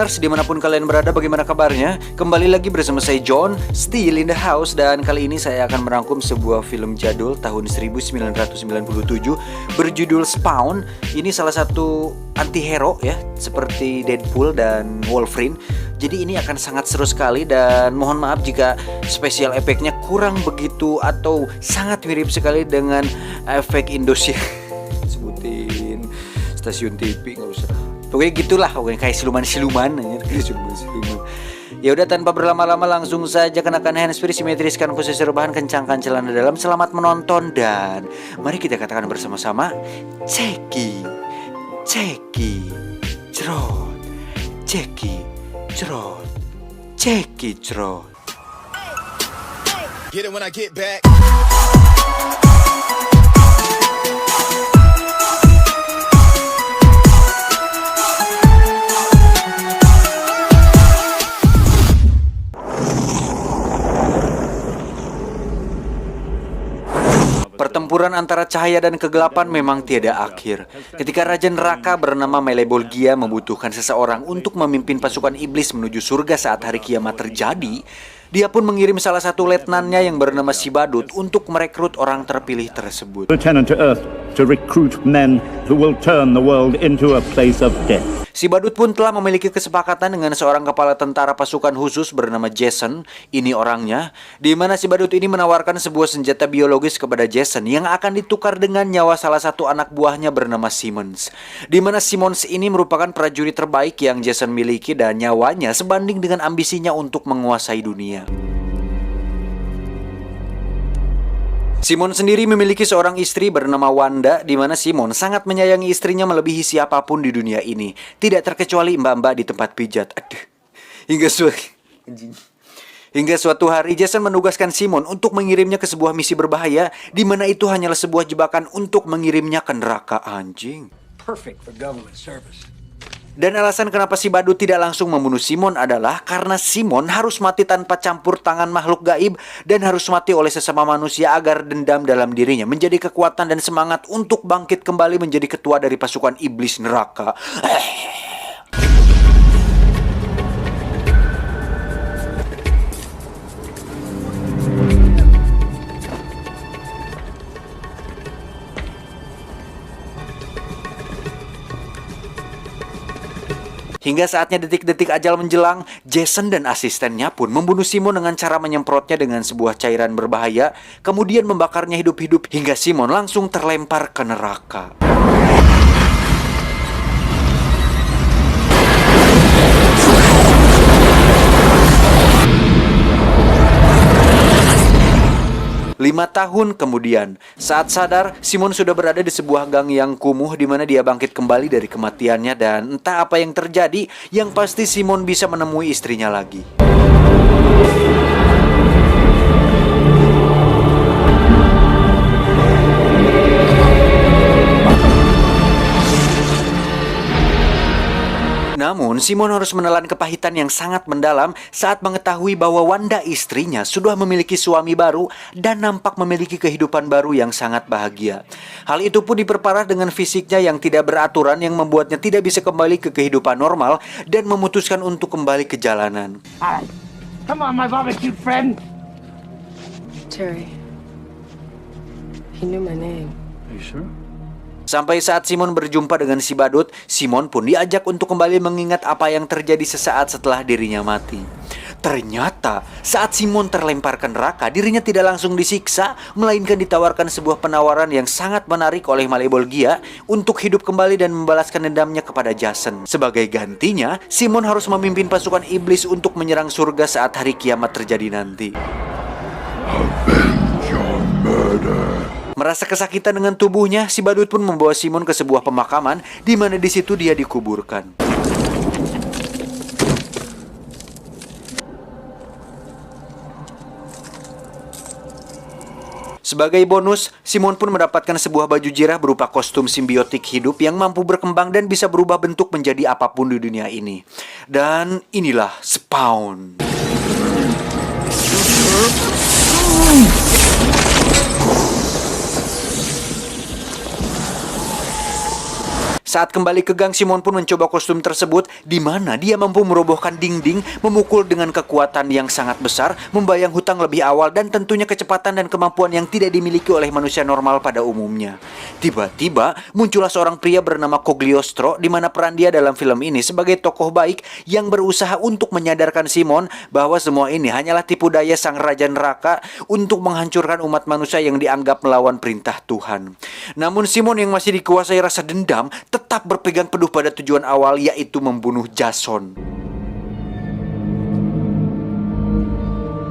Spoilers, dimanapun kalian berada, bagaimana kabarnya? Kembali lagi bersama saya John, still in the house. Dan kali ini saya akan merangkum sebuah film jadul tahun 1997 berjudul Spawn. Ini salah satu anti-hero ya, seperti Deadpool dan Wolverine. Jadi ini akan sangat seru sekali. Dan mohon maaf jika special efeknya kurang begitu atau sangat mirip sekali dengan efek Indosiar. Sebutin stasiun TV, nggak usah. Pokoknya gitulah, pokoknya kayak siluman-siluman. Ya udah, tanpa berlama-lama langsung saja kenakan handsfree, simetriskan posisi rebahan, kencangkan celana dalam. Selamat menonton dan mari kita katakan bersama-sama, ceki, ceki, cerot, ceki, cerot, ceki, cerot. Get it when I get back. Pertempuran antara cahaya dan kegelapan memang tiada akhir. Ketika Raja Neraka bernama Malebolgia membutuhkan seseorang untuk memimpin pasukan iblis menuju surga saat hari kiamat terjadi, dia pun mengirim salah satu letnannya yang bernama Sibadut untuk merekrut orang terpilih tersebut. Lieutenant to Earth to recruit men who will turn the world into a place of death. Sibadut pun telah memiliki kesepakatan dengan seorang kepala tentara pasukan khusus bernama Jason. Ini orangnya, di mana Sibadut ini menawarkan sebuah senjata biologis kepada Jason yang akan ditukar dengan nyawa salah satu anak buahnya bernama Simmons. Di mana Simmons ini merupakan prajurit terbaik yang Jason miliki dan nyawanya sebanding dengan ambisinya untuk menguasai dunia. Simon sendiri memiliki seorang istri bernama Wanda, di mana Simon sangat menyayangi istrinya melebihi siapapun di dunia ini, tidak terkecuali mbak-mbak di tempat pijat. Hingga suatu hari Jason menugaskan Simon untuk mengirimnya ke sebuah misi berbahaya, di mana itu hanyalah sebuah jebakan untuk mengirimnya ke neraka, anjing. Perfect for government service. Dan alasan kenapa si Badut tidak langsung membunuh Simon adalah karena Simon harus mati tanpa campur tangan makhluk gaib dan harus mati oleh sesama manusia agar dendam dalam dirinya menjadi kekuatan dan semangat untuk bangkit kembali menjadi ketua dari pasukan iblis neraka. Hingga saatnya detik-detik ajal menjelang, Jason dan asistennya pun membunuh Simon dengan cara menyemprotnya dengan sebuah cairan berbahaya, kemudian membakarnya hidup-hidup hingga Simon langsung terlempar ke neraka. Lima tahun kemudian, saat sadar, Simon sudah berada di sebuah gang yang kumuh di mana dia bangkit kembali dari kematiannya dan entah apa yang terjadi, yang pasti Simon bisa menemui istrinya lagi. Namun, Simon harus menelan kepahitan yang sangat mendalam saat mengetahui bahwa Wanda istrinya sudah memiliki suami baru dan nampak memiliki kehidupan baru yang sangat bahagia. Hal itu pun diperparah dengan fisiknya yang tidak beraturan yang membuatnya tidak bisa kembali ke kehidupan normal dan memutuskan untuk kembali ke jalanan. Alright, come on my barbecue friend. Terry. He knew my name. Are you sure? Sampai saat Simon berjumpa dengan si Badut, Simon pun diajak untuk kembali mengingat apa yang terjadi sesaat setelah dirinya mati. Ternyata saat Simon terlempar ke neraka, dirinya tidak langsung disiksa, melainkan ditawarkan sebuah penawaran yang sangat menarik oleh Malebolgia untuk hidup kembali dan membalaskan dendamnya kepada Jason. Sebagai gantinya, Simon harus memimpin pasukan iblis untuk menyerang surga saat hari kiamat terjadi nanti. Avenge your murder. Merasa kesakitan dengan tubuhnya, si Badut pun membawa Simon ke sebuah pemakaman di mana di situ dia dikuburkan. Sebagai bonus, Simon pun mendapatkan sebuah baju jirah berupa kostum simbiotik hidup yang mampu berkembang dan bisa berubah bentuk menjadi apapun di dunia ini. Dan inilah Spawn. Saat kembali ke gang, Simon pun mencoba kostum tersebut, di mana dia mampu merobohkan dinding, memukul dengan kekuatan yang sangat besar, membayang hutang lebih awal, dan tentunya kecepatan dan kemampuan yang tidak dimiliki oleh manusia normal pada umumnya. Tiba-tiba muncullah seorang pria bernama Cogliostro, di mana peran dia dalam film ini sebagai tokoh baik yang berusaha untuk menyadarkan Simon bahwa semua ini hanyalah tipu daya sang raja neraka untuk menghancurkan umat manusia yang dianggap melawan perintah Tuhan. Namun Simon yang masih dikuasai rasa dendam tetap berpegang teguh pada tujuan awal, yaitu membunuh Jason.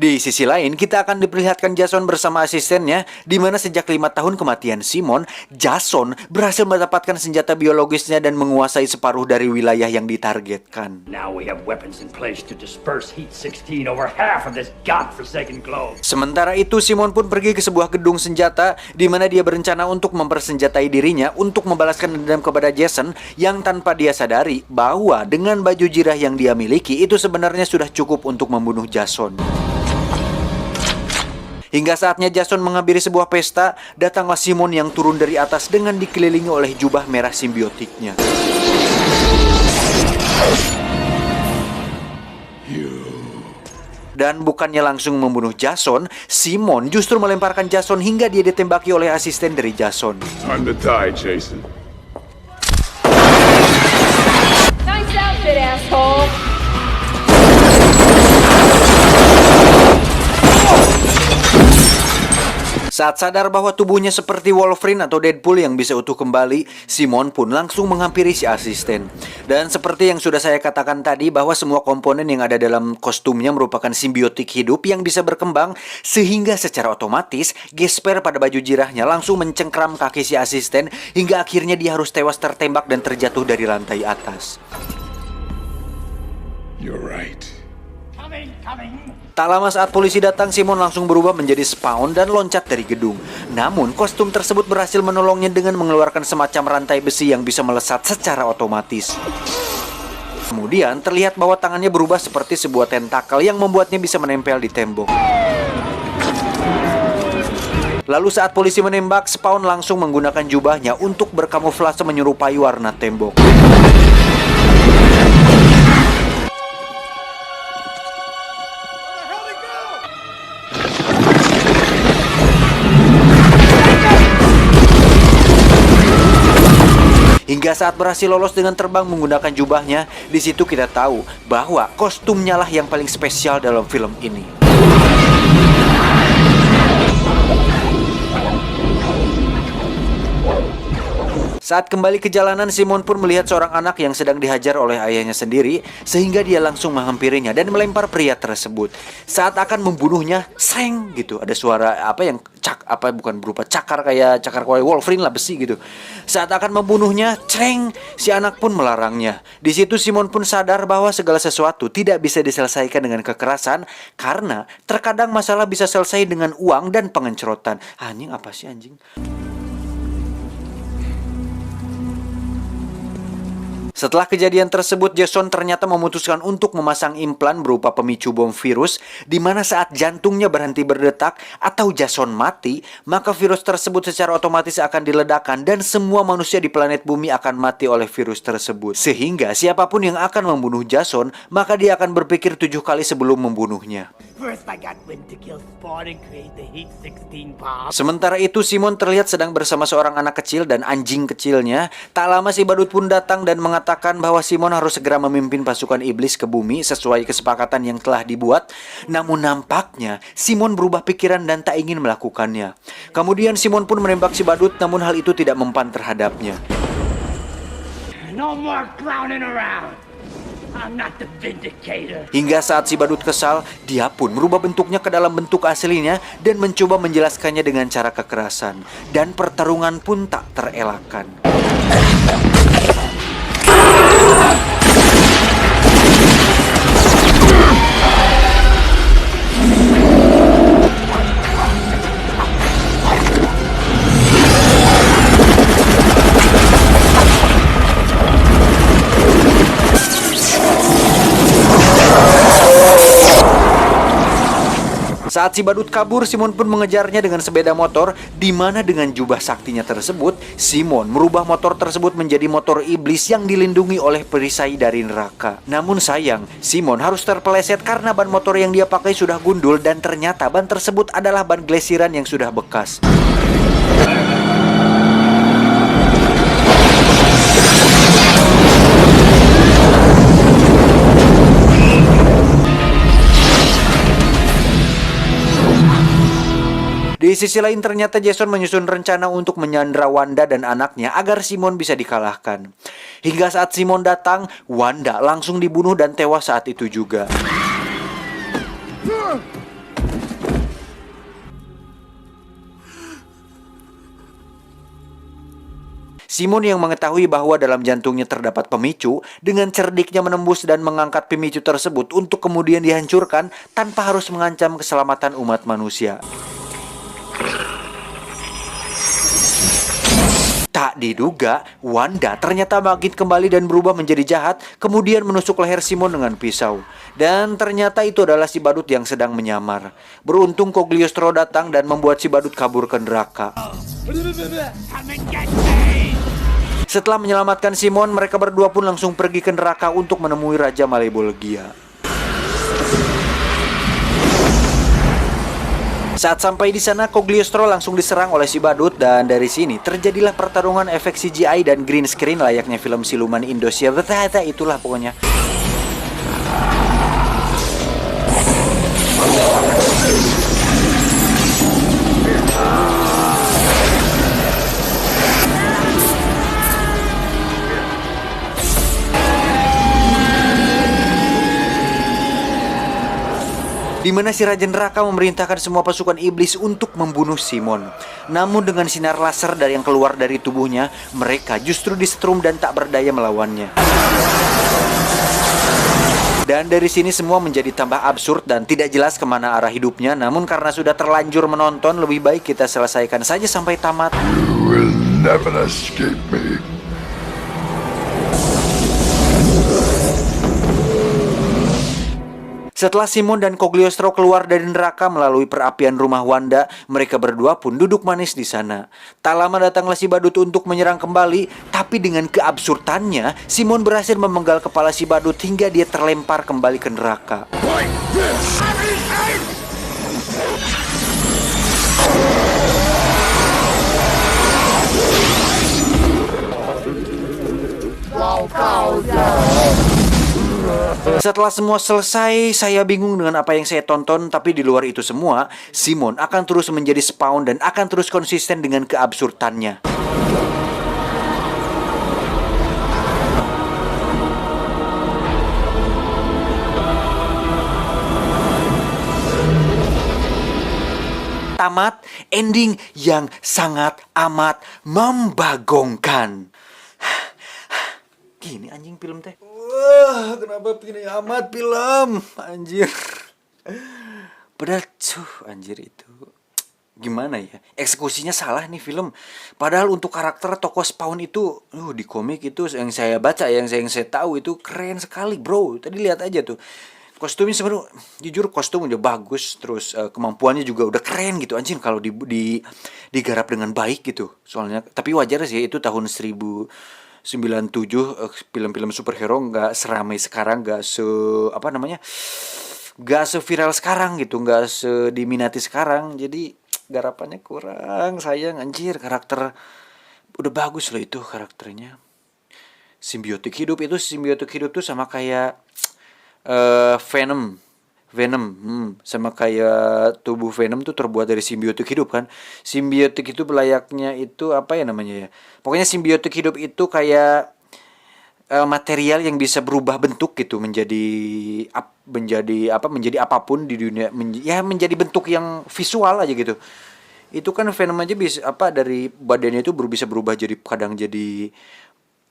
Di sisi lain, kita akan diperlihatkan Jason bersama asistennya, di mana sejak 5 tahun kematian Simon, Jason berhasil mendapatkan senjata biologisnya dan menguasai separuh dari wilayah yang ditargetkan. Now we have weapons in place to disperse Heat 16 over half of this godforsaken globe. Sementara itu, Simon pun pergi ke sebuah gedung senjata, di mana dia berencana untuk mempersenjatai dirinya untuk membalaskan dendam kepada Jason, yang tanpa dia sadari bahwa dengan baju jirah yang dia miliki itu sebenarnya sudah cukup untuk membunuh Jason. Hingga saatnya Jason menghampiri sebuah pesta, datanglah Simon yang turun dari atas dengan dikelilingi oleh jubah merah simbiotiknya. Dan bukannya langsung membunuh Jason, Simon justru melemparkan Jason hingga dia ditembaki oleh asisten dari Jason. Time to die, Jason. Nice outfit, asshole. Saat sadar bahwa tubuhnya seperti Wolverine atau Deadpool yang bisa utuh kembali, Simon pun langsung menghampiri si asisten. Dan seperti yang sudah saya katakan tadi, bahwa semua komponen yang ada dalam kostumnya merupakan simbiotik hidup yang bisa berkembang, sehingga secara otomatis gesper pada baju jirahnya langsung mencengkram kaki si asisten, hingga akhirnya dia harus tewas tertembak dan terjatuh dari lantai atas. You're right. Coming. Tak lama saat polisi datang, Simon langsung berubah menjadi Spawn dan loncat dari gedung. Namun, kostum tersebut berhasil menolongnya dengan mengeluarkan semacam rantai besi yang bisa melesat secara otomatis. Kemudian, terlihat bahwa tangannya berubah seperti sebuah tentakel yang membuatnya bisa menempel di tembok. Lalu saat polisi menembak, Spawn langsung menggunakan jubahnya untuk berkamuflase menyerupai warna tembok. Hingga saat berhasil lolos dengan terbang menggunakan jubahnya, di situ kita tahu bahwa kostumnya lah yang paling spesial dalam film ini. Saat kembali ke jalanan, Simon pun melihat seorang anak yang sedang dihajar oleh ayahnya sendiri, sehingga dia langsung menghampirinya dan melempar pria tersebut. Saat akan membunuhnya, seng gitu, ada suara bukan berupa cakar kayak cakar Wolverine lah, besi gitu. Saat akan membunuhnya, ceng, si anak pun melarangnya. Di situ Simon pun sadar bahwa segala sesuatu tidak bisa diselesaikan dengan kekerasan, karena terkadang masalah bisa selesai dengan uang dan pengencrotan. Anjing, apa sih anjing? Setelah kejadian tersebut, Jason ternyata memutuskan untuk memasang implan berupa pemicu bom virus, di mana saat jantungnya berhenti berdetak atau Jason mati, maka virus tersebut secara otomatis akan diledakkan dan semua manusia di planet bumi akan mati oleh virus tersebut. Sehingga siapapun yang akan membunuh Jason, maka dia akan berpikir 7 kali sebelum membunuhnya. First, I got wind to kill Spawn and create the Heat 16 bomb. Sementara itu, Simon terlihat sedang bersama seorang anak kecil dan anjing kecilnya. Tak lama si badut pun datang dan mengatakan bahwa Simon harus segera memimpin pasukan iblis ke bumi sesuai kesepakatan yang telah dibuat. Namun nampaknya Simon berubah pikiran dan tak ingin melakukannya. Kemudian Simon pun menembak si badut, namun hal itu tidak mempan terhadapnya. No more clowning around. I'm not the Vindicator. Hingga saat si badut kesal, dia pun merubah bentuknya ke dalam bentuk aslinya dan mencoba menjelaskannya dengan cara kekerasan. Dan pertarungan pun tak terelakkan. Saat si badut kabur, Simon pun mengejarnya dengan sepeda motor, di mana dengan jubah saktinya tersebut, Simon merubah motor tersebut menjadi motor iblis yang dilindungi oleh perisai dari neraka. Namun sayang, Simon harus terpeleset karena ban motor yang dia pakai sudah gundul dan ternyata ban tersebut adalah ban glesiran yang sudah bekas. Di sisi lain ternyata Jason menyusun rencana untuk menyandra Wanda dan anaknya agar Simon bisa dikalahkan. Hingga saat Simon datang, Wanda langsung dibunuh dan tewas saat itu juga. Simon yang mengetahui bahwa dalam jantungnya terdapat pemicu, dengan cerdiknya menembus dan mengangkat pemicu tersebut untuk kemudian dihancurkan tanpa harus mengancam keselamatan umat manusia. Tak diduga, Wanda ternyata bangkit kembali dan berubah menjadi jahat, kemudian menusuk leher Simon dengan pisau. Dan ternyata itu adalah si badut yang sedang menyamar. Beruntung Cogliostro datang dan membuat si badut kabur ke neraka. Setelah menyelamatkan Simon, mereka berdua pun langsung pergi ke neraka untuk menemui Raja Malebolgia. Saat sampai di sana, Cogliostro langsung diserang oleh si badut dan dari sini terjadilah pertarungan efek CGI dan green screen layaknya film siluman Indonesia. Itulah pokoknya. Di mana si Raja Neraka memerintahkan semua pasukan iblis untuk membunuh Simon. Namun dengan sinar laser yang keluar dari tubuhnya, mereka justru disetrum dan tak berdaya melawannya. Dan dari sini semua menjadi tambah absurd dan tidak jelas kemana arah hidupnya. Namun karena sudah terlanjur menonton, lebih baik kita selesaikan saja sampai tamat. You will never escape me. Setelah Simon dan Cogliostro keluar dari neraka melalui perapian rumah Wanda, mereka berdua pun duduk manis di sana. Tak lama datanglah si badut untuk menyerang kembali, tapi dengan keabsurdannya, Simon berhasil memenggal kepala si badut hingga dia terlempar kembali ke neraka. Setelah semua selesai, saya bingung dengan apa yang saya tonton. Tapi di luar itu semua, Simon akan terus menjadi Spawn dan akan terus konsisten dengan keabsurdannya. Tamat, ending yang sangat amat membagongkan. Gini anjing film teh. Wah, kenapa gini amat film? Anjir. Padahal anjir itu gimana ya? Eksekusinya salah nih film. Padahal untuk karakter tokoh Spawn itu di komik itu yang saya baca, yang saya tahu itu keren sekali, bro. Tadi lihat aja tuh. Kostumnya sebenarnya jujur kostum udah bagus, terus kemampuannya juga udah keren gitu anjir kalau digarap dengan baik gitu. Soalnya tapi wajar sih itu tahun 97 film-film superhero nggak seramai sekarang, nggak seviral sekarang gitu, nggak sediminati sekarang. Jadi garapannya kurang, sayang anjir. Karakter udah bagus loh itu karakternya. Simbiotik hidup tuh sama kayak Venom sama kayak tubuh Venom tuh terbuat dari simbiotik hidup kan. Simbiotik itu layaknya itu apa ya namanya ya, pokoknya simbiotik hidup itu kayak material yang bisa berubah bentuk gitu menjadi apapun di dunia, menjadi bentuk yang visual aja gitu. Itu kan Venom aja bisa dari badannya itu bisa berubah jadi, kadang jadi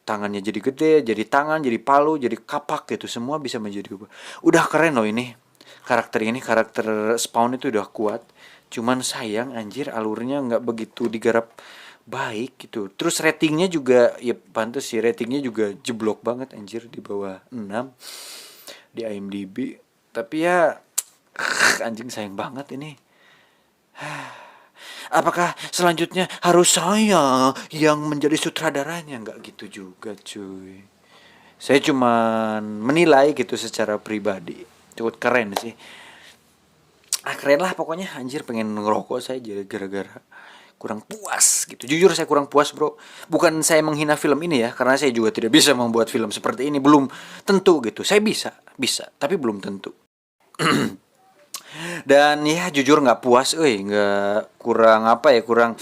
tangannya jadi gede, jadi tangan, jadi palu, jadi kapak gitu, semua bisa menjadi ubah. Udah keren loh ini. Karakter Spawn itu udah kuat. Cuman sayang anjir alurnya nggak begitu digarap baik gitu. Terus ratingnya juga ya pantas sih, ratingnya juga jeblok banget anjir, di bawah 6 di IMDb. Tapi ya Anjing sayang banget ini. Apakah selanjutnya harus saya yang menjadi sutradaranya? Nggak gitu juga cuy. Saya cuman menilai gitu secara pribadi. Cukup keren sih. Keren lah pokoknya. Anjir pengen ngerokok saya jadi gara-gara kurang puas gitu. Jujur saya kurang puas bro. Bukan saya menghina film ini ya, karena saya juga tidak bisa membuat film seperti ini. Belum tentu gitu. Saya bisa, tapi belum tentu. Dan ya jujur nggak puas, nggak, kurang apa ya, kurang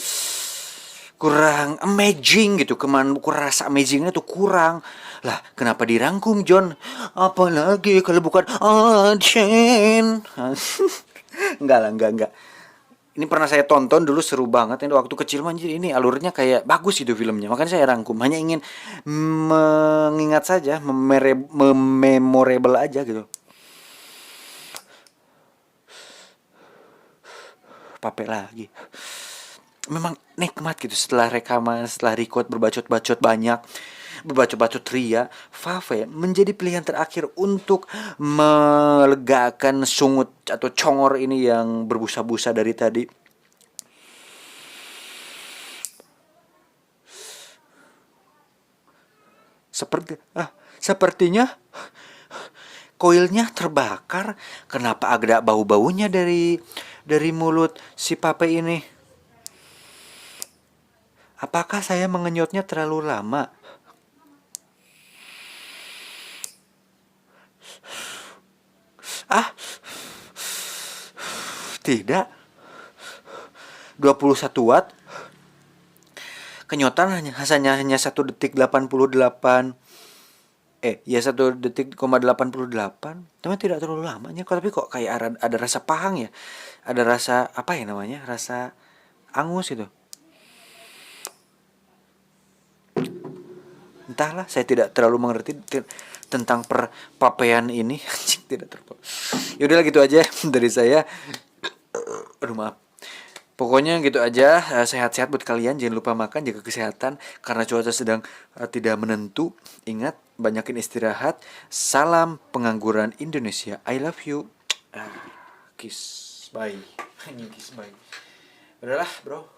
amazing gitu, kurang rasa amazingnya tuh kurang. Lah kenapa dirangkum John? Apalagi kalau bukan Achen. Enggak lah, enggak. Ini pernah saya tonton dulu, seru banget ini waktu kecil manjir, ini alurnya kayak bagus gitu filmnya. Makanya saya rangkum, hanya ingin mengingat saja, memorable aja gitu. Pape lagi. Memang nikmat gitu setelah rekaman, setelah record berbacot-bacot banyak, berbacot-bacot ria, Fave menjadi pilihan terakhir untuk melegakan sungut atau congor ini yang berbusa-busa dari tadi. Sepertinya koilnya terbakar. Kenapa ada bau-baunya dari mulut si Pape ini? Apakah saya mengenyotnya terlalu lama? Tidak. 21 watt. Kenyotan hanya 1 detik 88. 1 detik 88. Tapi tidak terlalu lamanya. Tapi kok kayak ada rasa pahang ya. Ada rasa apa ya namanya? Rasa angus itu. Entahlah, saya tidak terlalu mengerti tentang perpapean ini. Anjing, tidak terlalu. Yaudahlah gitu aja dari saya. Aduh maaf. Pokoknya gitu aja, sehat-sehat buat kalian. Jangan lupa makan, jaga kesehatan. Karena cuaca sedang tidak menentu. Ingat, banyakin istirahat. Salam pengangguran Indonesia. I love you. Kiss, bye. Kiss, bye. Udahlah bro.